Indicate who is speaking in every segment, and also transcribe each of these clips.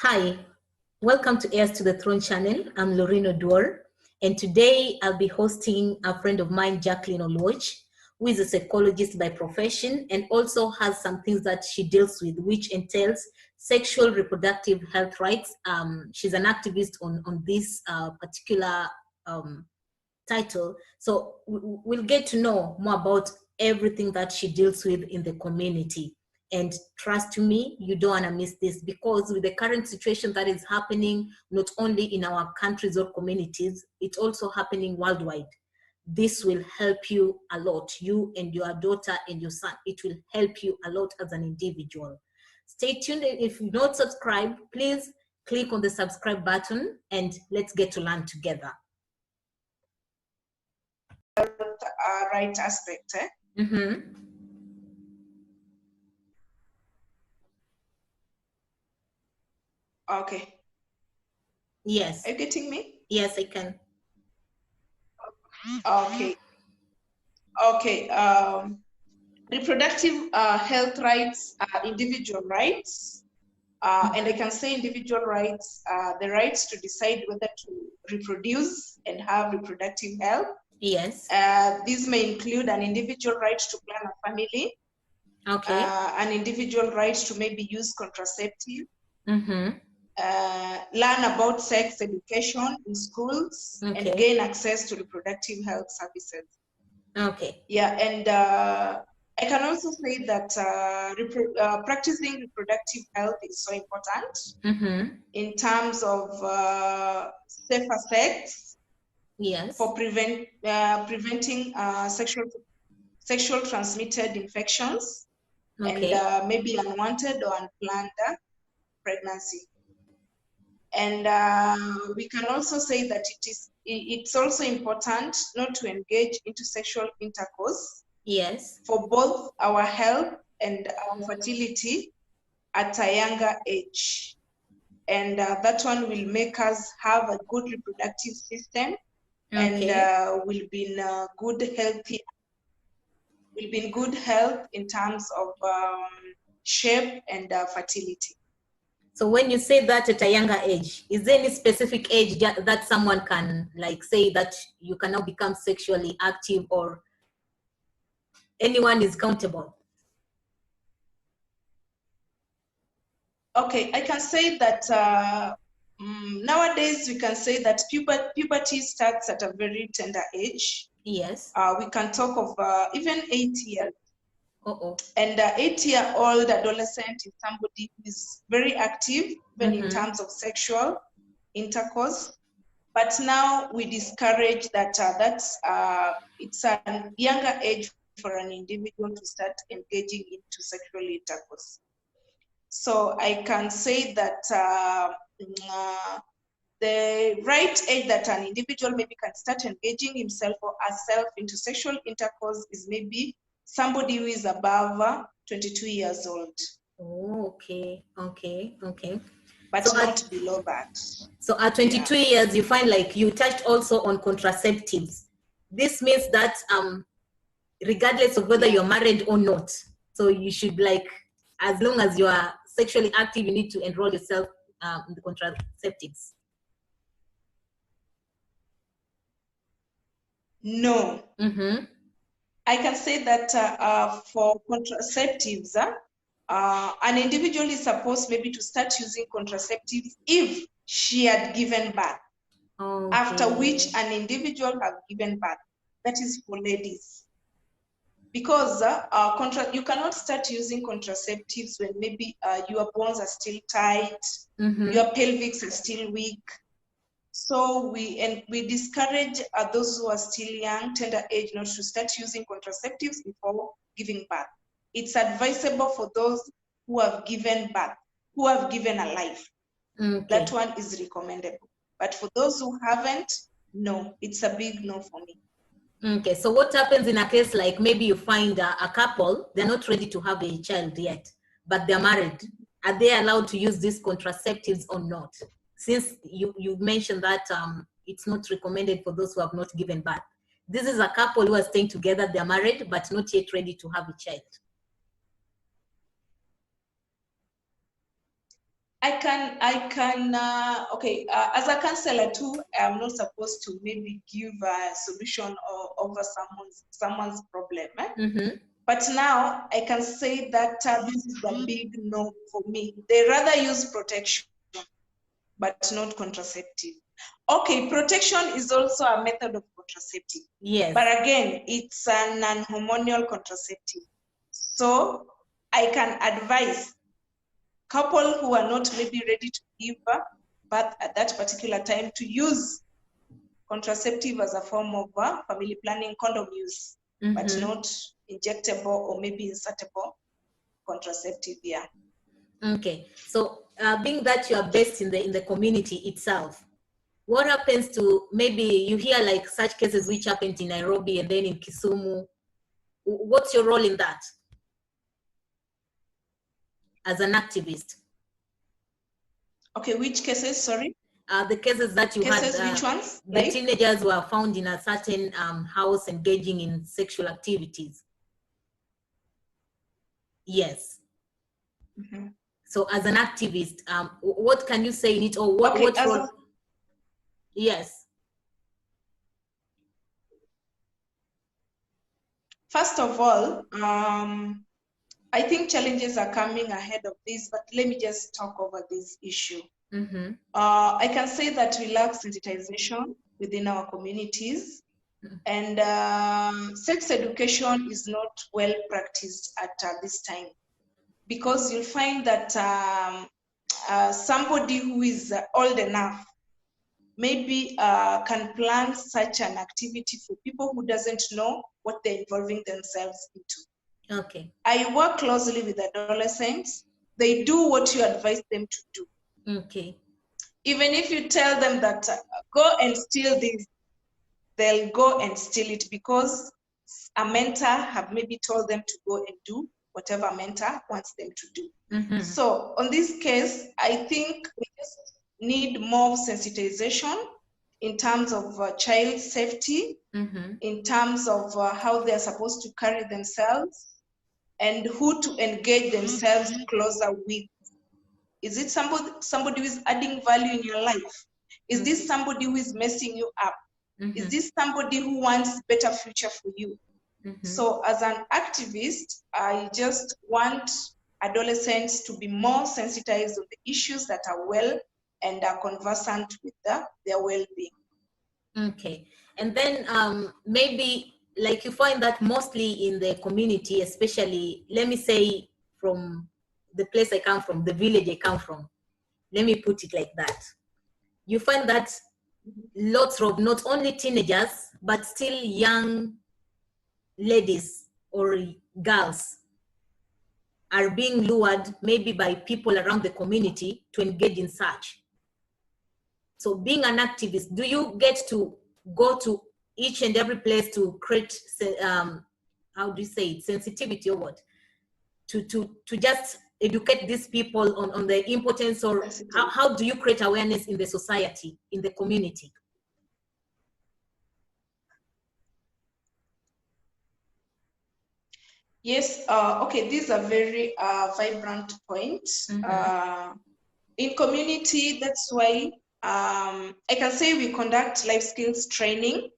Speaker 1: Hi, welcome to Heirs to the Throne channel. I'm Lorraine Oduor, and today I'll be hosting a friend of mine, Jackline Oluoch, who is a psychologist by profession and also has some things that she deals with, which entails sexual reproductive health rights. She's an activist on this particular title. So we'll get to know more about everything that she deals with in the community. And trust me, you don't want to miss this, because with the current situation that is happening, not only in our countries or communities, it's also happening worldwide. This will help you a lot, you and your daughter and your son. It will help you a lot as an individual. Stay tuned. If you don't subscribe, please click on the subscribe button and let's get to learn together.
Speaker 2: Right aspect.
Speaker 1: Mm-hmm.
Speaker 2: Okay.
Speaker 1: Yes.
Speaker 2: Are you getting me?
Speaker 1: Yes, I can.
Speaker 2: Okay. Okay. Reproductive health rights are individual rights. And I can say individual rights are the rights to decide whether to reproduce and have reproductive health.
Speaker 1: Yes.
Speaker 2: These may include an individual right to plan a family.
Speaker 1: Okay.
Speaker 2: An individual right to maybe use contraceptive.
Speaker 1: Mm-hmm.
Speaker 2: Learn about sex education in schools,
Speaker 1: Okay.
Speaker 2: and gain access to reproductive health services.
Speaker 1: Okay.
Speaker 2: Yeah, and I can also say that practicing reproductive health is so important.
Speaker 1: Mm-hmm.
Speaker 2: In terms of safer sex.
Speaker 1: Yes.
Speaker 2: For preventing sexual transmitted infections. Okay. And maybe unwanted or unplanned pregnancy. And we can also say that it's also important not to engage into sexual intercourse. Yes. For both our health and our fertility at a younger age. And that one will make us have a good reproductive system. Okay. And will be in good health in terms of shape and fertility.
Speaker 1: So when you say that at a younger age, is there any specific age that someone can like say that you can now become sexually active, or anyone is countable?
Speaker 2: Okay, I can say that nowadays we can say that puberty starts at a very tender age.
Speaker 1: Yes.
Speaker 2: We can talk of even 8 years.
Speaker 1: Uh-oh.
Speaker 2: And 8-year-old adolescent is somebody who is very active, even in terms of sexual intercourse. But now we discourage that it's a younger age for an individual to start engaging into sexual intercourse. So I can say that the right age that an individual maybe can start engaging himself or herself into sexual intercourse is maybe somebody who is above 22 years old.
Speaker 1: Oh, okay.
Speaker 2: But so not below that.
Speaker 1: So at 22 years, you find like you touched also on contraceptives. This means that regardless of whether you're married or not, so you should, like, as long as you are sexually active, you need to enroll yourself in the contraceptives.
Speaker 2: No. Mm-hmm. I can say that for contraceptives, an individual is supposed maybe to start using contraceptives if she had given birth. Okay. After which an individual has given birth. That is for ladies. Because you cannot start using contraceptives when maybe your bones are still tight, your pelvis is still weak. So we discourage those who are still young, tender age, not to start using contraceptives before giving birth. It's advisable for those who have given birth, who have given a life. Okay. That one is recommendable. But for those who haven't, no, it's a big no for me.
Speaker 1: Okay, so what happens in a case like maybe you find a couple, they're not ready to have a child yet, but they're married. Are they allowed to use these contraceptives or not? Since you mentioned that it's not recommended for those who have not given birth. This is a couple who are staying together, they're married, but not yet ready to have a child.
Speaker 2: As a counselor too, I'm not supposed to maybe give a solution over someone's problem. But now I can say that this is a big no for me. They rather use protection, but not contraceptive. Okay, protection is also a method of contraceptive.
Speaker 1: Yes.
Speaker 2: But again, it's a non-hormonal contraceptive. So I can advise couple who are not maybe ready to give birth at that particular time to use contraceptive as a form of family planning, condom use, but not injectable or maybe insertable contraceptive. Yeah.
Speaker 1: Okay. So being that you are based in the community itself, what happens to, maybe you hear like such cases which happened in Nairobi and then in Kisumu? What's your role in that as an activist?
Speaker 2: Okay, which cases, sorry?
Speaker 1: The cases that you had.
Speaker 2: Which ones?
Speaker 1: The teenagers were found in a certain house engaging in sexual activities. Yes. So as an activist, what can you say in it, or what role? Yes.
Speaker 2: First of all, I think challenges are coming ahead of this, but let me just talk over this issue. I can say that we lack sensitization within our communities, and sex education is not well practiced at this time, because you'll find that somebody who is old enough maybe can plan such an activity for people who doesn't know what they're involving themselves into.
Speaker 1: Okay.
Speaker 2: I work closely with adolescents. They do what you advise them to do.
Speaker 1: Okay.
Speaker 2: Even if you tell them that go and steal this, they'll go and steal it because a mentor have maybe told them to go and do whatever a mentor wants them to do. So on this case, I think we just need more sensitization in terms of child safety, in terms of how they're supposed to carry themselves, and who to engage themselves closer with. Is it somebody who is adding value in your life? Is this somebody who is messing you up? Is this somebody who wants better future for you? So as an activist, I just want adolescents to be more sensitized on the issues that are well and are conversant with their well-being.
Speaker 1: Okay. And then maybe like you find that mostly in the community, especially, let me say from the place I come from, the village I come from, let me put it like that. You find that lots of not only teenagers, but still young ladies or girls are being lured maybe by people around the community to engage in such. So being an activist, do you get to go to each and every place to create, how do you say it, sensitivity or what? To just educate these people on the importance, or how do you create awareness in the society, in the community?
Speaker 2: Yes, okay, these are very vibrant points. In community, that's why I can say we conduct life skills training.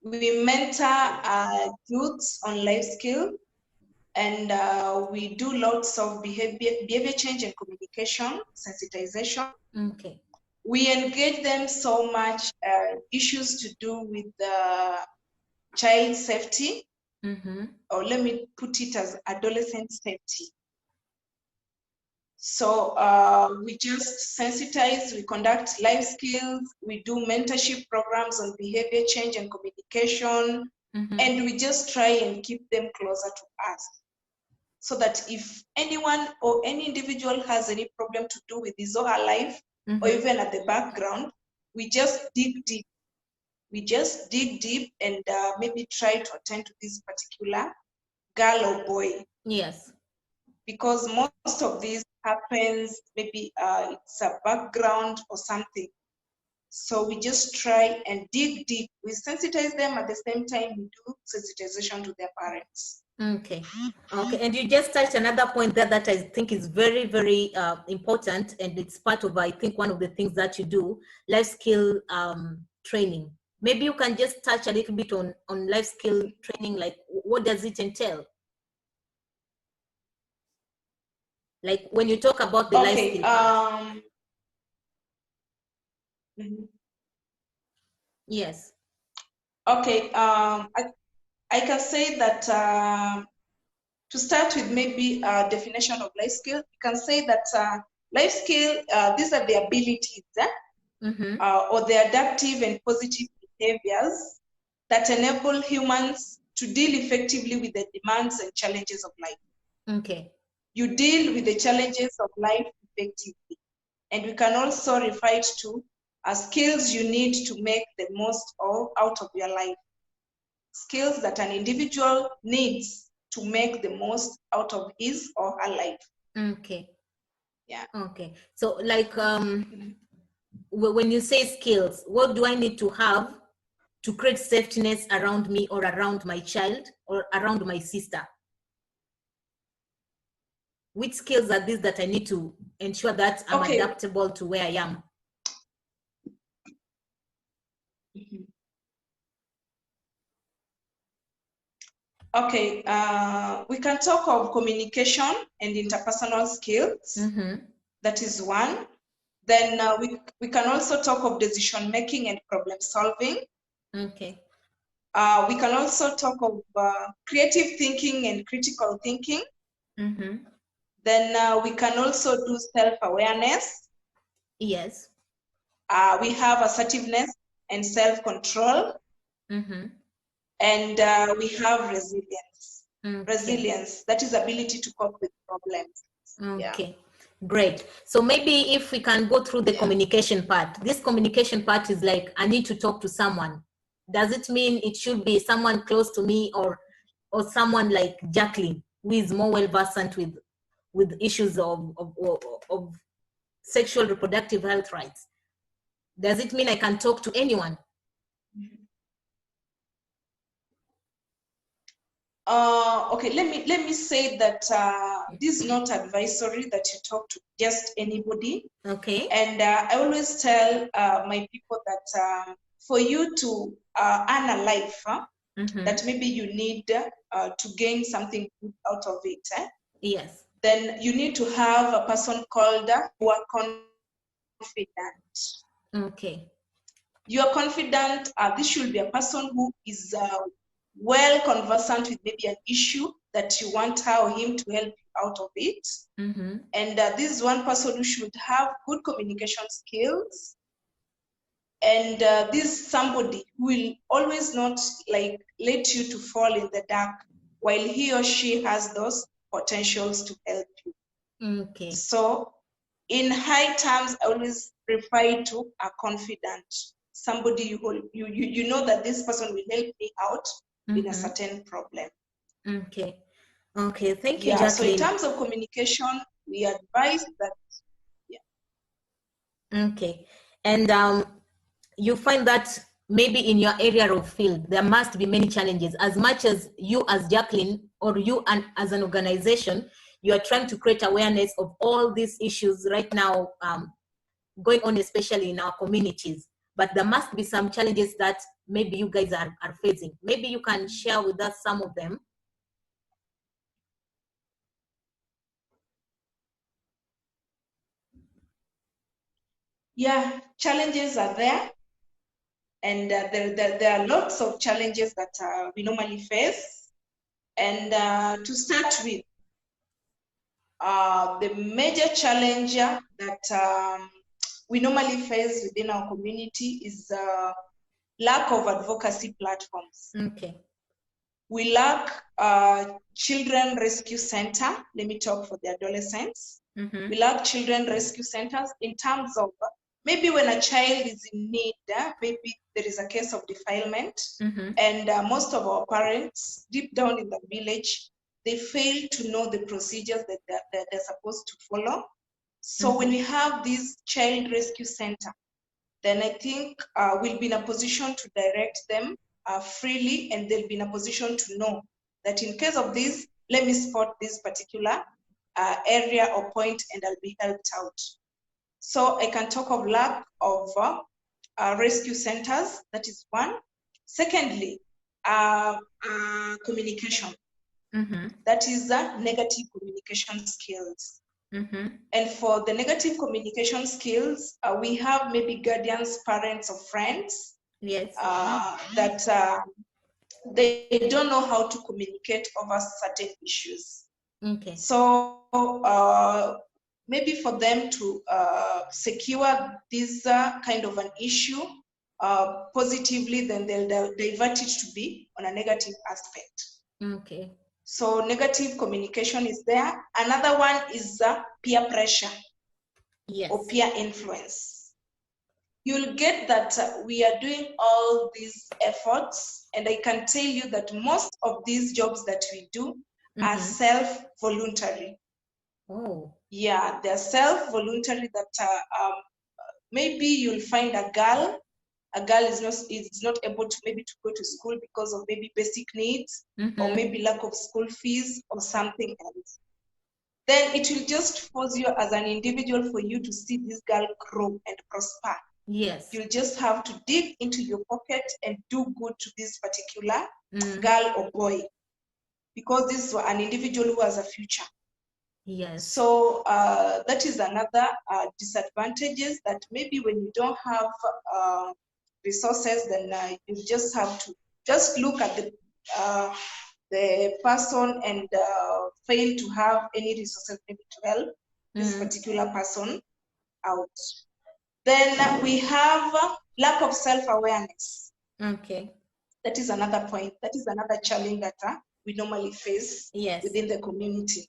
Speaker 2: We mentor youths on life skill, and we do lots of behavior change and communication sensitization.
Speaker 1: Okay.
Speaker 2: We engage them so much issues to do with child safety, or let me put it as adolescent safety. So we just sensitize, we conduct life skills, we do mentorship programs on behavior change and communication, and we just try and keep them closer to us. So that if anyone or any individual has any problem to do with his or her life, or even at the background, we just dig deep. We just dig deep and maybe try to attend to this particular girl or boy.
Speaker 1: Yes. Because
Speaker 2: most of this happens, maybe it's a background or something. So we just try and dig deep. We sensitize them, at the same time we do sensitization to their parents.
Speaker 1: Okay. Okay. And you just touched another point there that I think is very, very important, and it's part of, I think, one of the things that you do, life skill training. Maybe you can just touch a little bit on life skill training, like what does it entail? Like when you talk about the life skill part. Yes.
Speaker 2: Okay. I can say that to start with, maybe a definition of life skill, you can say that life skill, these are the abilities or the adaptive and positive behaviors that enable humans to deal effectively with the demands and challenges of life.
Speaker 1: Okay.
Speaker 2: You deal with the challenges of life effectively. And we can also refer it to as skills you need to make the most out of your life. Skills that an individual needs to make the most out of his or her life.
Speaker 1: Okay.
Speaker 2: Yeah.
Speaker 1: Okay. So like when you say skills, what do I need to have to create safetyness around me or around my child or around my sister? Which skills are these that I need to ensure that I'm adaptable to where I am?
Speaker 2: Okay, we can talk of communication and interpersonal skills. That is one. Then we can also talk of decision making and problem solving.
Speaker 1: Okay.
Speaker 2: We can also talk of creative thinking and critical thinking. Then we can also do self-awareness.
Speaker 1: Yes.
Speaker 2: We have assertiveness and self-control. And we have resilience. Resilience, that is ability to cope with problems.
Speaker 1: Okay. Yeah. Great. So maybe if we can go through the communication part. This communication part is like, I need to talk to someone. Does it mean it should be someone close to me or someone like Jackline, who is more well versed with issues of sexual reproductive health rights? Does it mean I can talk to anyone?
Speaker 2: Okay, let me say that this is not advisory that you talk to just anybody.
Speaker 1: Okay.
Speaker 2: And I always tell my people that for you to earn a life, that maybe you need to gain something good out of it.
Speaker 1: Yes.
Speaker 2: Then you need to have a person called who are confident.
Speaker 1: Okay.
Speaker 2: You are confident. This should be a person who is well conversant with maybe an issue that you want her or him to help you out of it. And this is one person who should have good communication skills. And this is somebody who will always not like let you to fall in the dark while he or she has those potentials to help you.
Speaker 1: Okay.
Speaker 2: So in high terms, I always refer to a confidant, somebody you know that this person will help me out in a certain problem.
Speaker 1: Okay. Okay, thank you,
Speaker 2: Yeah,
Speaker 1: Jackline.
Speaker 2: so in terms of communication, we advise that,
Speaker 1: Okay. And you find that maybe in your area of field, there must be many challenges. As much as you as Jackline or you as an organization, you are trying to create awareness of all these issues right now going on, especially in our communities. But there must be some challenges that maybe you guys are facing. Maybe you can share with us some of them.
Speaker 2: yeah, challenges are there. And there are lots of challenges that we normally face. And to start with, the major challenge that we normally face within our community is lack of advocacy platforms.
Speaker 1: Okay.
Speaker 2: We lack children rescue center. Let me talk for the adolescents. We lack children rescue centers in terms of maybe when a child is in need, maybe there is a case of defilement, and most of our parents deep down in the village, they fail to know the procedures that they're supposed to follow. So when we have this child rescue center, then I think we'll be in a position to direct them freely, and they'll be in a position to know that in case of this, let me spot this particular area or point and I'll be helped out. So I can talk of lack of rescue centers, that is one. Secondly, communication. That is negative communication skills. And for the negative communication skills, we have maybe guardians, parents, or friends.
Speaker 1: Yes.
Speaker 2: That they don't know how to communicate over certain issues.
Speaker 1: Okay.
Speaker 2: So maybe for them to secure this kind of an issue positively, then they'll divert it to be on a negative aspect.
Speaker 1: Okay.
Speaker 2: So negative communication is there. Another one is peer pressure.
Speaker 1: Yes.
Speaker 2: Or peer influence. You'll get that we are doing all these efforts, and I can tell you that most of these jobs that we do are self-voluntary.
Speaker 1: Oh.
Speaker 2: Yeah, they're self-voluntary that maybe you'll find a girl is not able to maybe to go to school because of maybe basic needs or maybe lack of school fees or something else. Then it will just force you as an individual for you to see this girl grow and prosper.
Speaker 1: Yes.
Speaker 2: You'll just have to dig into your pocket and do good to this particular girl or boy, because this is an individual who has a future.
Speaker 1: Yes.
Speaker 2: So that is another disadvantages, that maybe when you don't have resources, then you just have to just look at the person and fail to have any resources maybe to help this particular person out. Then we have lack of self-awareness.
Speaker 1: Okay.
Speaker 2: That is another point. That is another challenge that we normally face within the community.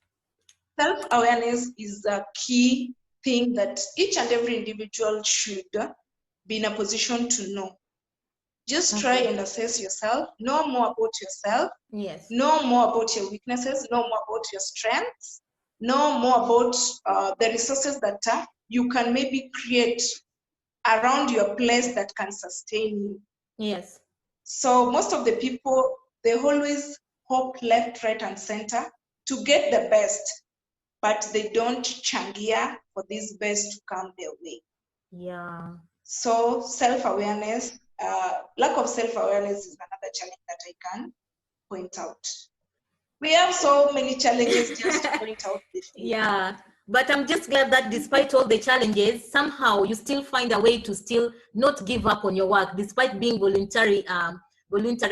Speaker 2: Self-awareness is a key thing that each and every individual should be in a position to know. Just try and assess yourself, know more about yourself, know more about your weaknesses, know more about your strengths, know more about the resources that you can maybe create around your place that can sustain you.
Speaker 1: Yes.
Speaker 2: So most of the people, they always hope left, right, and center to get the best, but they don't changia for this best to come their way.
Speaker 1: Yeah.
Speaker 2: So self-awareness, lack of self-awareness is another challenge that I can point out. We have so many challenges just to point out this.
Speaker 1: Yeah, but I'm just glad that despite all the challenges, somehow you still find a way to still not give up on your work. Despite being voluntary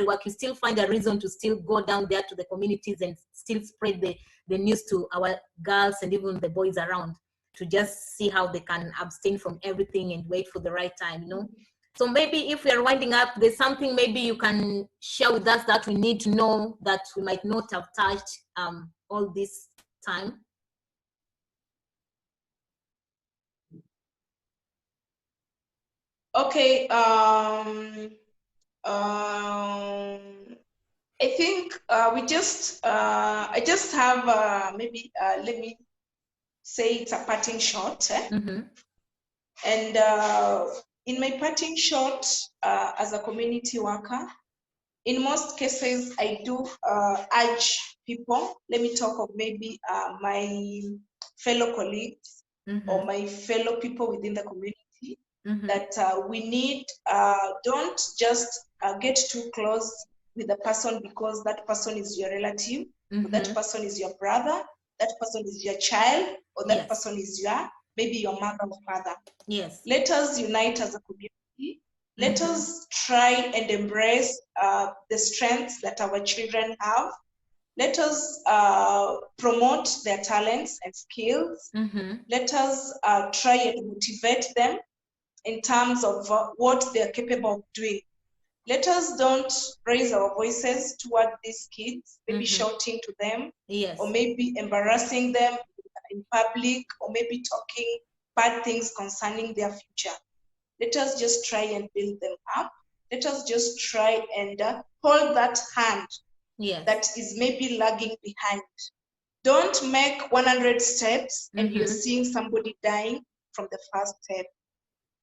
Speaker 1: work, you still find a reason to still go down there to the communities and still spread the news to our girls and even the boys around, to just see how they can abstain from everything and wait for the right time, you know. So maybe if we are winding up, there's something maybe you can share with us that we need to know that we might not have touched all this time.
Speaker 2: Okay, I think I just have maybe let me say it's a parting shot. And in my parting shot, as a community worker, in most cases, I do urge people, let me talk of maybe my fellow colleagues or my fellow people within the community, that we need, don't just get too close with the person because that person is your relative, or that person is your brother, that person is your child, or that person is your, maybe your mother or father.
Speaker 1: Yes.
Speaker 2: Let us unite as a community. Let us try and embrace the strengths that our children have. Let us promote their talents and skills. Let us try and motivate them in terms of what they are capable of doing. Let us don't raise our voices toward these kids, maybe shouting to them, or maybe embarrassing them in public, or maybe talking bad things concerning their future. Let us just try and build them up. Let us just try and hold that hand that is maybe lagging behind. Don't make 100 steps and you're seeing somebody dying from the first step.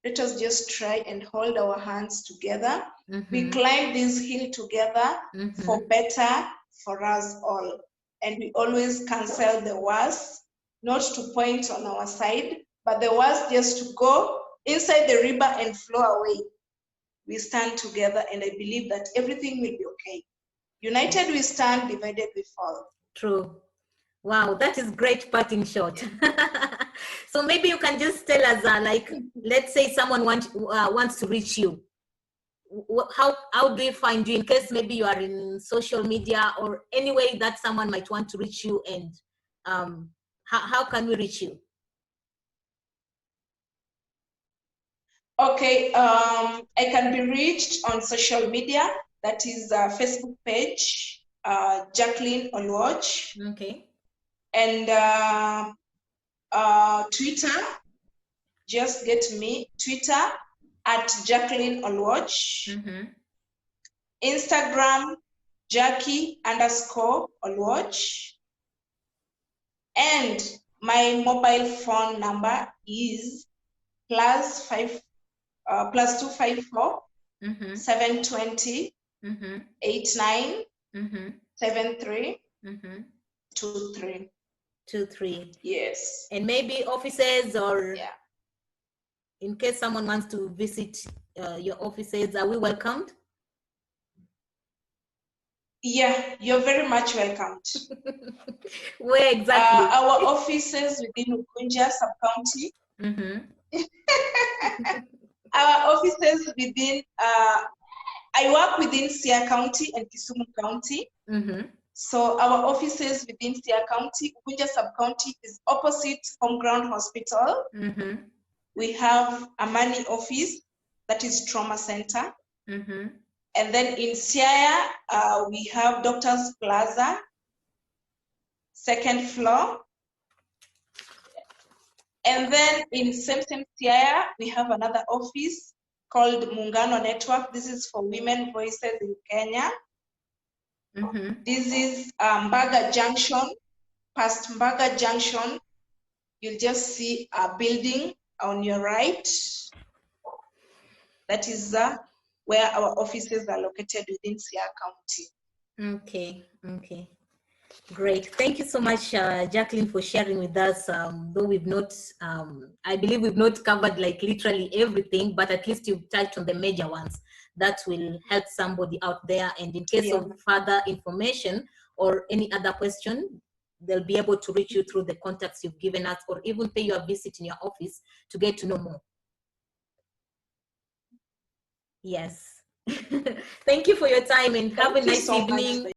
Speaker 2: Let us just try and hold our hands together. We climb this hill together for better, for us all. And we always cancel the worst, not to point on our side, but the worst just to go inside the river and flow away. We stand together, and I believe that everything will be okay. United we stand, divided we fall.
Speaker 1: True. Wow, that is great part in short. So maybe you can just tell us, like, let's say someone wants to reach you. How do you find you, in case maybe you are in social media or any way that someone might want to reach you, and how can we reach you?
Speaker 2: Okay, I can be reached on social media. That is Facebook page, Jackline Oluoch.
Speaker 1: Okay.
Speaker 2: And Twitter, just get me, Twitter at Jackline Oluoch.
Speaker 1: Mm-hmm.
Speaker 2: Instagram, Jackie_Oluoch. And my mobile phone number is +254
Speaker 1: Mm-hmm.
Speaker 2: 720
Speaker 1: Mm-hmm.
Speaker 2: 89
Speaker 1: Mm-hmm.
Speaker 2: 73
Speaker 1: Mm-hmm.
Speaker 2: 23.
Speaker 1: 23.
Speaker 2: Yes.
Speaker 1: And maybe offices, or
Speaker 2: yeah,
Speaker 1: in case someone wants to visit your offices, are we welcomed?
Speaker 2: Yeah, you're very much welcomed.
Speaker 1: Where exactly?
Speaker 2: Our offices within Ugunja sub-county.
Speaker 1: Mm-hmm.
Speaker 2: Our offices within, I work within Sia County and Kisumu County.
Speaker 1: Mm-hmm.
Speaker 2: So our offices within Sia County, Ugunja sub-county is opposite Home Ground Hospital.
Speaker 1: Mm-hmm.
Speaker 2: We have a Amani office, that is trauma center.
Speaker 1: Mm-hmm.
Speaker 2: And then in Siaya, we have Doctor's Plaza, 2nd floor. And then in same Siaya, we have another office called Muungano Network. This is for women voices in Kenya.
Speaker 1: Mm-hmm.
Speaker 2: This is Mbaga Junction. Past Mbaga Junction, you'll just see a building on your right. That is where our offices are located within Sia County.
Speaker 1: Okay, okay. Great. Thank you so much, Jackline, for sharing with us. Though we've not, I believe we've not covered like literally everything, but at least you've touched on the major ones that will help somebody out there. And in case of further information or any other question, they'll be able to reach you through the contacts you've given us, or even pay you a visit in your office to get to know more. Yes. Thank you for your time, and have a nice evening.